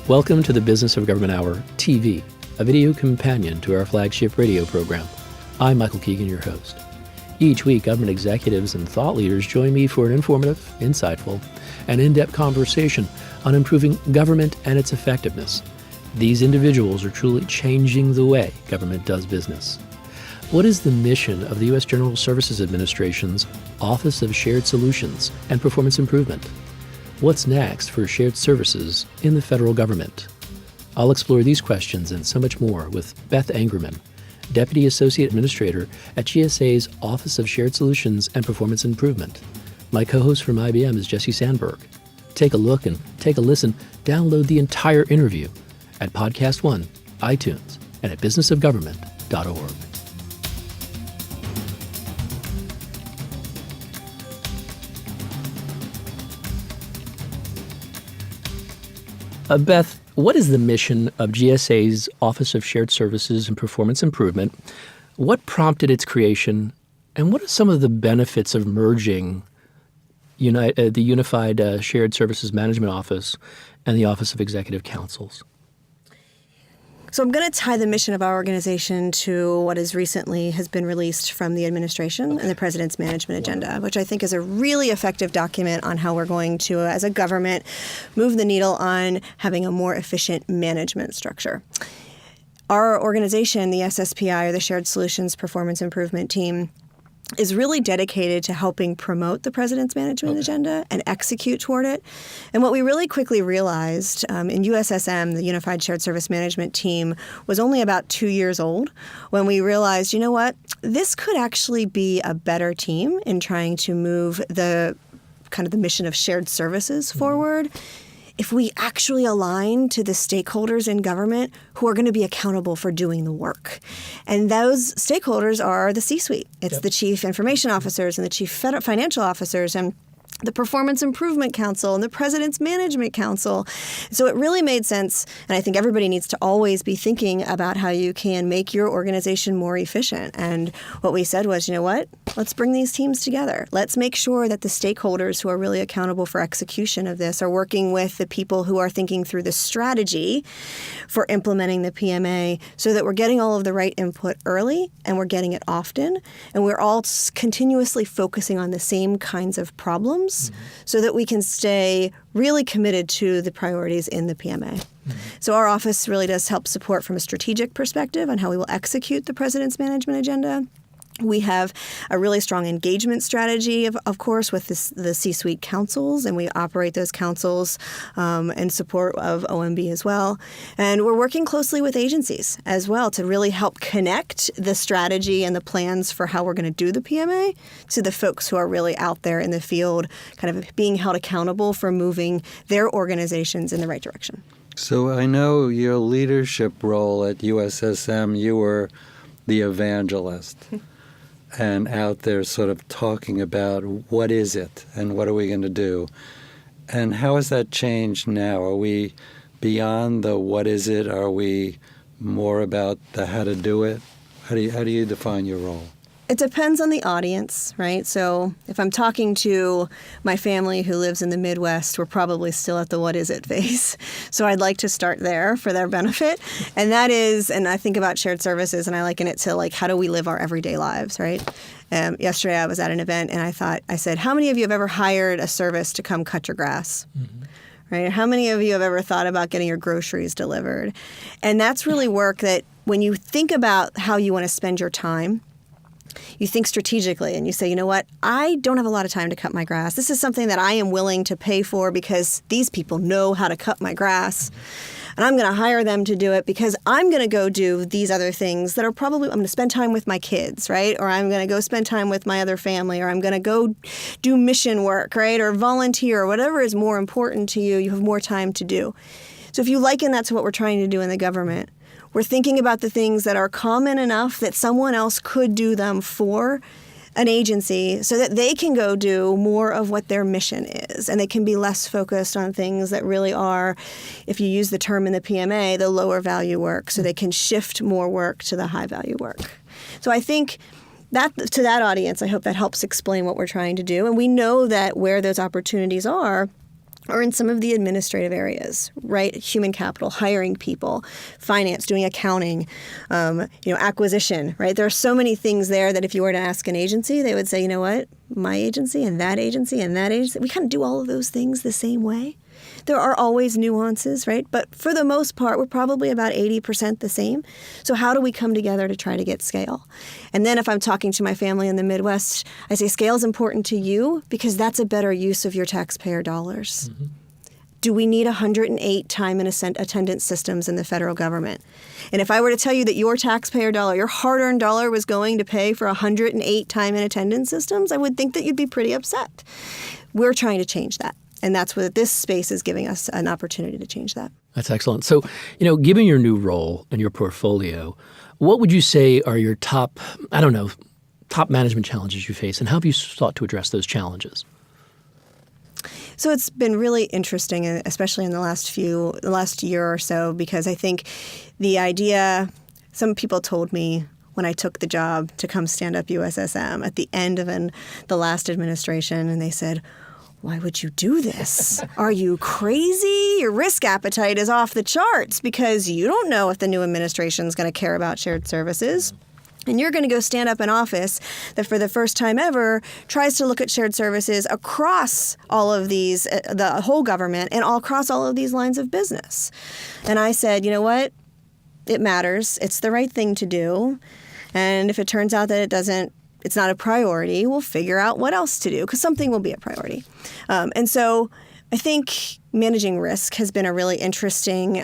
Welcome to the Business of Government Hour TV, a video companion to our flagship radio program. I'm Michael Keegan, your host. Each week, government executives and thought leaders join me for an informative, insightful, and in-depth conversation on improving government and its effectiveness. These individuals are truly changing the way government does business. What is the mission of the U.S. General Services Administration's Office of Shared Solutions and Performance Improvement? What's next for shared services in the federal government? I'll explore these questions and so much more with Beth Angerman, Deputy Associate Administrator at GSA's Office of Shared Solutions and Performance Improvement. My co-host from IBM is Jesse Samberg. Take a look and take a listen. Download the entire interview at Podcast One, iTunes, and at businessofgovernment.org. Beth, what is the mission of GSA's Office of Shared Services and Performance Improvement? What prompted its creation? And what are some of the benefits of merging the Unified Shared Services Management Office and the Office of Executive Counsels? So I'm going to tie the mission of our organization to what has been released from the administration and the President's Management Agenda, which I think is a really effective document on how we're going to, as a government, move the needle on having a more efficient management structure. Our organization, the OSSPI, or the Shared Solutions Performance Improvement Team, is really dedicated to helping promote the President's Management Agenda and execute toward it. And what we really quickly realized in USSM, the Unified Shared Service Management Team, was only about 2 years old when we realized, you know what, this could actually be a better team in trying to move the mission of shared services forward if we actually align to the stakeholders in government who are going to be accountable for doing the work. And those stakeholders are the C-suite. It's the chief information officers and the chief financial officers and the Performance Improvement Council and the President's Management Council. So it really made sense, and I think everybody needs to always be thinking about how you can make your organization more efficient. And what we said was, you know what? Let's bring these teams together. Let's make sure that the stakeholders who are really accountable for execution of this are working with the people who are thinking through the strategy for implementing the PMA so that we're getting all of the right input early and we're getting it often. And we're all continuously focusing on the same kinds of problems so that we can stay really committed to the priorities in the PMA. So our office really does help support from a strategic perspective on how we will execute the President's Management Agenda. We have a really strong engagement strategy, of course, with the C-suite councils, and we operate those councils in support of OMB as well. And we're working closely with agencies as well to really help connect the strategy and the plans for how we're going to do the PMA to the folks who are really out there in the field, kind of being held accountable for moving their organizations in the right direction. So I know your leadership role at USSM, you were the evangelist. And out there sort of talking about what is it and what are we going to do. And how has that changed now? Are we beyond the what is it? Are we more about the how to do it? How do you define your role? It depends on the audience, right? So if I'm talking to my family who lives in the Midwest, we're probably still at the what is it phase. So I'd like to start there for their benefit. And that is, and I think about shared services and I liken it to like, how do we live our everyday lives, right? Yesterday I was at an event and I said, how many of you have ever hired a service to come cut your grass? Right? How many of you have ever thought about getting your groceries delivered? And that's really work that when you think about how you want to spend your time, you think strategically and you say, you know what, I don't have a lot of time to cut my grass. This is something that I am willing to pay for because these people know how to cut my grass. And I'm going to hire them to do it because I'm going to go do these other things that are probably, I'm going to spend time with my kids, right? Or I'm going to go spend time with my other family, or I'm going to go do mission work, right? Or volunteer, or whatever is more important to you, you have more time to do. So if you liken that to what we're trying to do in the government, we're thinking about the things that are common enough that someone else could do them for an agency so that they can go do more of what their mission is. And they can be less focused on things that really are, if you use the term in the PMA, the lower value work. So they can shift more work to the high value work. So I think that to that audience, I hope that helps explain what we're trying to do. And we know that where those opportunities are, or in some of the administrative areas, right? Human capital, hiring people, finance, doing accounting, acquisition, right? There are so many things there that if you were to ask an agency, they would say, you know what, my agency and that agency and that agency, we kind of do all of those things the same way. There are always nuances, right? But for the most part, we're probably about 80% the same. So how do we come together to try to get scale? And then if I'm talking to my family in the Midwest, I say scale is important to you because that's a better use of your taxpayer dollars. Mm-hmm. Do we need 108 time and attendance systems in the federal government? And if I were to tell you that your taxpayer dollar, your hard-earned dollar was going to pay for 108 time and attendance systems, I would think that you'd be pretty upset. We're trying to change that. And that's what this space is giving us an opportunity to change that. That's excellent. So, given your new role and your portfolio, what would you say are your top management challenges you face, and how have you sought to address those challenges? So it's been really interesting, especially in the last year or so, because I think the idea, some people told me when I took the job to come stand up USSM at the end of the last administration, and they said, why would you do this? Are you crazy? Your risk appetite is off the charts because you don't know if the new administration is going to care about shared services. And you're going to go stand up an office that for the first time ever tries to look at shared services across all of these, the whole government, and all across all of these lines of business. And I said, you know what? It matters. It's the right thing to do. And if it turns out that it's not a priority, we'll figure out what else to do because something will be a priority. And so I think managing risk has been a really interesting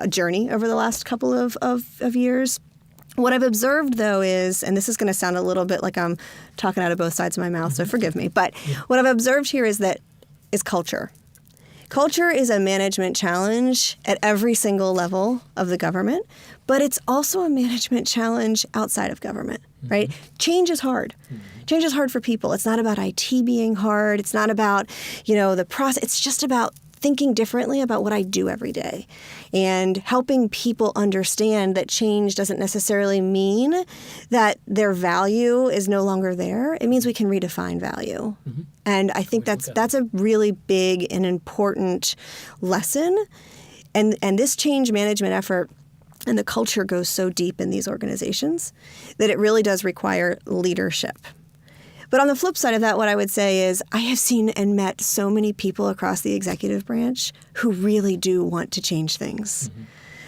journey over the last couple of years. What I've observed, though, is, and this is going to sound a little bit like I'm talking out of both sides of my mouth, so forgive me, but what I've observed here is culture. Culture is a management challenge at every single level of the government, but it's also a management challenge outside of government, right? Change is hard. Change is hard for people. It's not about IT being hard. It's not about, the process. It's just about thinking differently about what I do every day and helping people understand that change doesn't necessarily mean that their value is no longer there. It means we can redefine value. Mm-hmm. And I think that's a really big and important lesson. And this change management effort and the culture goes so deep in these organizations that it really does require leadership. But on the flip side of that, what I would say is I have seen and met so many people across the executive branch who really do want to change things. Mm-hmm.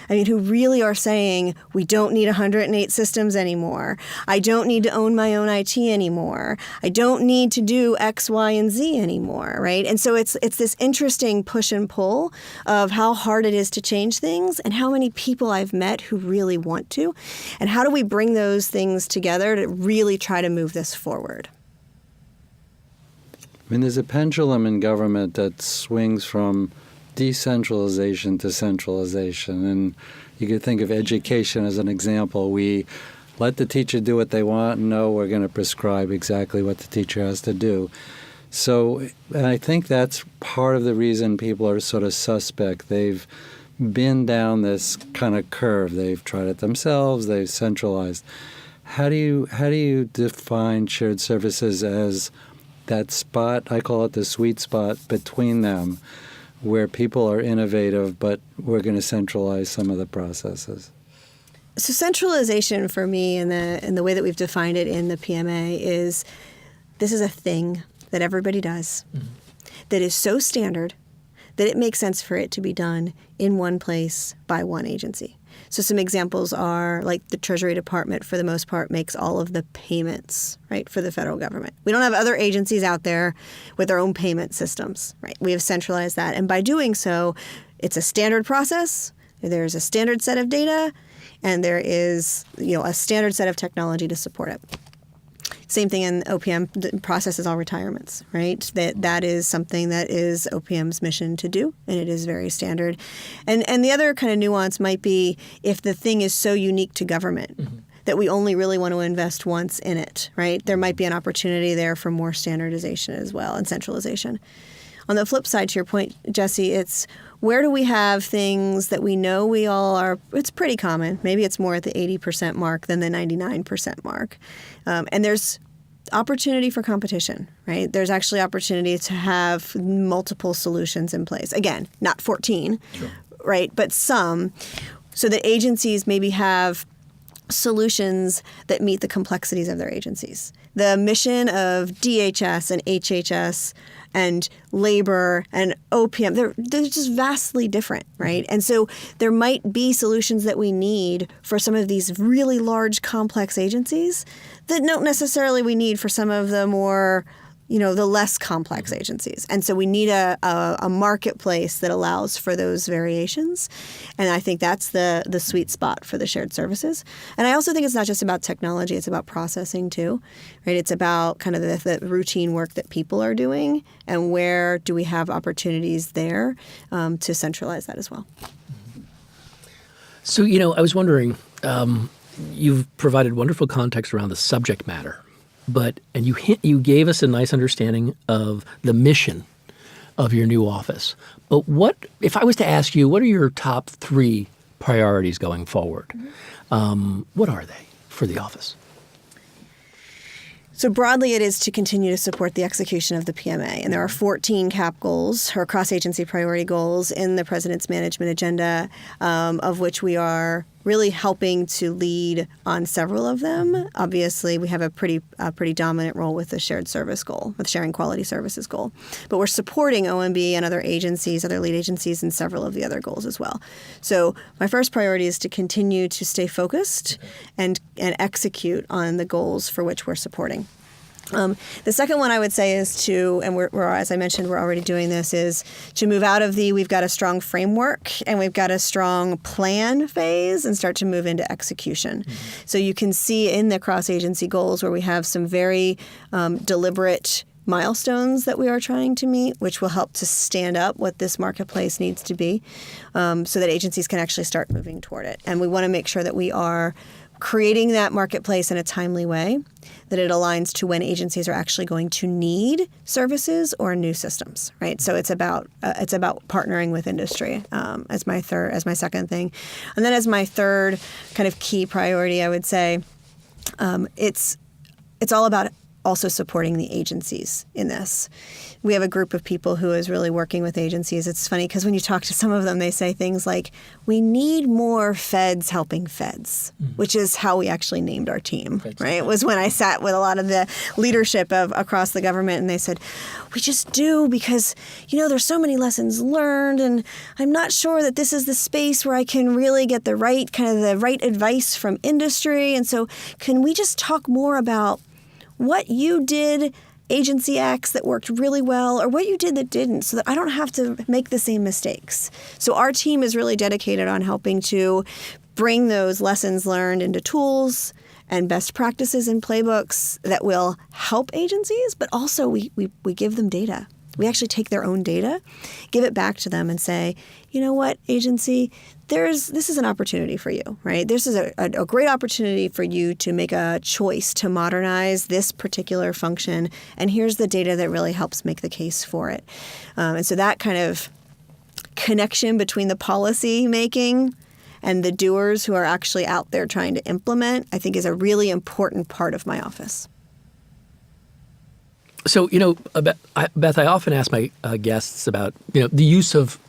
I mean, who really are saying, we don't need 108 systems anymore. I don't need to own my own IT anymore. I don't need to do X, Y, and Z anymore, right? And so it's this interesting push and pull of how hard it is to change things and how many people I've met who really want to. And how do we bring those things together to really try to move this forward? I mean, there's a pendulum in government that swings from decentralization to centralization. And you could think of education as an example. We let the teacher do what they want. No, we're going to prescribe exactly what the teacher has to do. So, and I think that's part of the reason people are sort of suspect. They've been down this kind of curve. They've tried it themselves. They've centralized. How do you define shared services as that spot, I call it the sweet spot between them, where people are innovative, but we're going to centralize some of the processes? So centralization for me in the way that we've defined it in the PMA is this is a thing that everybody does that is so standard that it makes sense for it to be done in one place by one agency. So some examples are like the Treasury Department, for the most part, makes all of the payments, right, for the federal government. We don't have other agencies out there with their own payment systems, right? We have centralized that. And by doing so, it's a standard process. There's a standard set of data, and there is, a standard set of technology to support it. Same thing in OPM, processes all retirements, right? That is something that is OPM's mission to do, and it is very standard. And the other kind of nuance might be if the thing is so unique to government that we only really want to invest once in it, right? There might be an opportunity there for more standardization as well and centralization. On the flip side, to your point, Jesse, it's where do we have things that we know we all are, it's pretty common. Maybe it's more at the 80% mark than the 99% mark. And there's opportunity for competition, right? There's actually opportunity to have multiple solutions in place. Again, not 14, sure, right? But some, so that agencies maybe have solutions that meet the complexities of their agencies. The mission of DHS and HHS and labor and OPM, they're just vastly different, right? And so there might be solutions that we need for some of these really large, complex agencies that don't necessarily we need for some of the more, the less complex agencies. And so we need a marketplace that allows for those variations. And I think that's the sweet spot for the shared services. And I also think it's not just about technology, it's about processing too, right? It's about kind of the routine work that people are doing and where do we have opportunities there to centralize that as well. So, I was wondering, you've provided wonderful context around the subject matter. And you gave us a nice understanding of the mission of your new office. But if I was to ask you, what are your top 3 priorities going forward? What are they for the office? So broadly, it is to continue to support the execution of the PMA. And there are 14 CAP goals, or cross-agency priority goals, in the President's management agenda, of which we are really helping to lead on several of them. Obviously, we have a pretty dominant role with the shared service goal, with sharing quality services goal. But we're supporting OMB and other agencies, other lead agencies, in several of the other goals as well. So my first priority is to continue to stay focused and execute on the goals for which we're supporting. The second one I would say is to, and we're as I mentioned, we're already doing this, is to move out of we've got a strong framework and we've got a strong plan phase and start to move into execution. Mm-hmm. So you can see in the cross-agency goals where we have some very deliberate milestones that we are trying to meet, which will help to stand up what this marketplace needs to be so that agencies can actually start moving toward it. And we want to make sure that we are creating that marketplace in a timely way, that it aligns to when agencies are actually going to need services or new systems, right? So it's about partnering with industry as my second thing, and then as my third kind of key priority, I would say it's all about also supporting the agencies in this. We have a group of people who is really working with agencies. It's funny because when you talk to some of them, they say things like, we need more feds helping feds, which is how we actually named our team, right? It was when I sat with a lot of the leadership of across the government, and they said, we just do because, there's so many lessons learned, and I'm not sure that this is the space where I can really get the right advice from industry. And so can we just talk more about what you did, agency X, that worked really well, or what you did that didn't, so that I don't have to make the same mistakes. So our team is really dedicated on helping to bring those lessons learned into tools and best practices and playbooks that will help agencies, but also we give them data. We actually take their own data, give it back to them and say, you know what, agency, this is an opportunity for you, right? This is a great opportunity for you to make a choice to modernize this particular function, and here's the data that really helps make the case for it. And so that kind of connection between the policy making and the doers who are actually out there trying to implement, I think is a really important part of my office. So, Beth, I often ask my guests about, the use of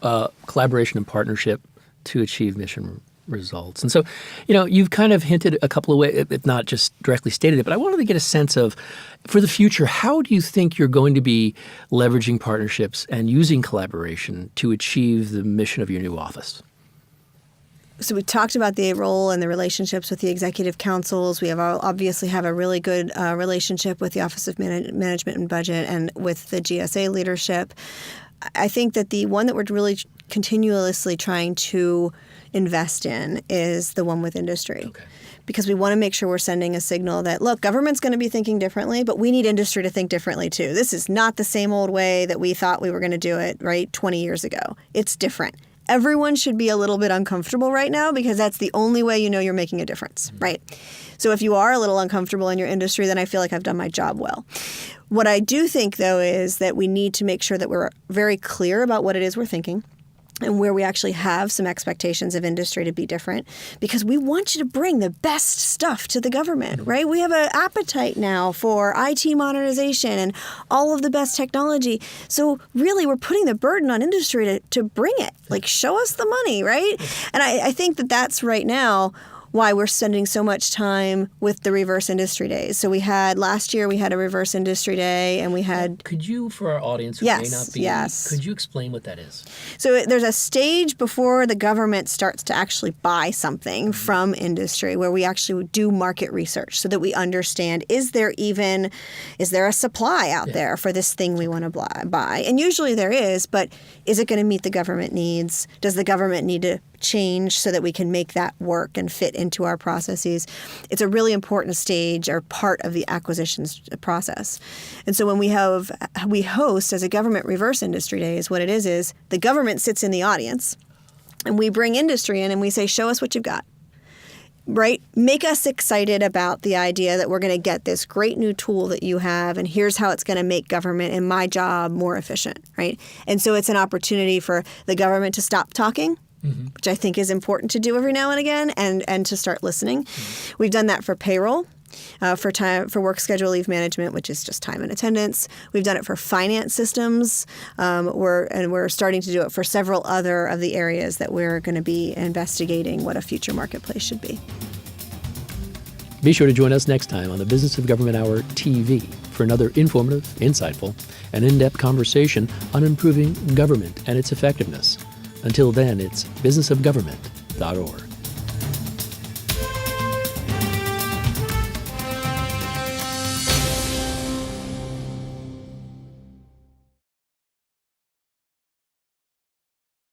collaboration and partnership to achieve mission results. And so, you've kind of hinted a couple of ways, if not just directly stated it, but I wanted to get a sense of, for the future, how do you think you're going to be leveraging partnerships and using collaboration to achieve the mission of your new office? So we talked about the role and the relationships with the executive councils. We obviously have a really good relationship with the Office of Management and Budget and with the GSA leadership. I think that the one that we're really continuously trying to invest in is the one with industry. Okay. Because we want to make sure we're sending a signal that, look, government's going to be thinking differently, but we need industry to think differently too. This is not the same old way that we thought we were going to do it, right, 20 years ago. It's different. Everyone should be a little bit uncomfortable right now because that's the only way you're making a difference, right? So if you are a little uncomfortable in your industry, then I feel like I've done my job well. What I do think, though, is that we need to make sure that we're very clear about what it is we're thinking, and where we actually have some expectations of industry to be different, because we want you to bring the best stuff to the government, right? We have an appetite now for IT modernization and all of the best technology. So really, we're putting the burden on industry to bring it. Like, show us the money, right? And I think that that's right now why we're spending so much time with the reverse industry days. So last year we had a reverse industry day, and we had... Could you, for our audience who Yes, may not be, yes. could you explain what that is? So there's a stage before the government starts to actually buy something from industry, where we actually do market research so that we understand, is there a supply out there for this thing we want to buy? And usually there is, but is it going to meet the government needs? Does the government need to change so that we can make that work and fit into our processes? It's a really important stage or part of the acquisitions process. And so when we host as a government reverse industry days, what it is the government sits in the audience, and we bring industry in and we say, show us what you've got. Right? Make us excited about the idea that we're going to get this great new tool that you have, and here's how it's going to make government and my job more efficient, right? And so it's an opportunity for the government to stop talking, which I think is important to do every now and again, and to start listening. We've done that for payroll, for work schedule leave management, which is just time and attendance. We've done it for finance systems. We're starting to do it for several other of the areas that we're going to be investigating what a future marketplace should be. Be sure to join us next time on the Business of Government Hour TV for another informative, insightful, and in-depth conversation on improving government and its effectiveness. Until then, it's businessofgovernment.org.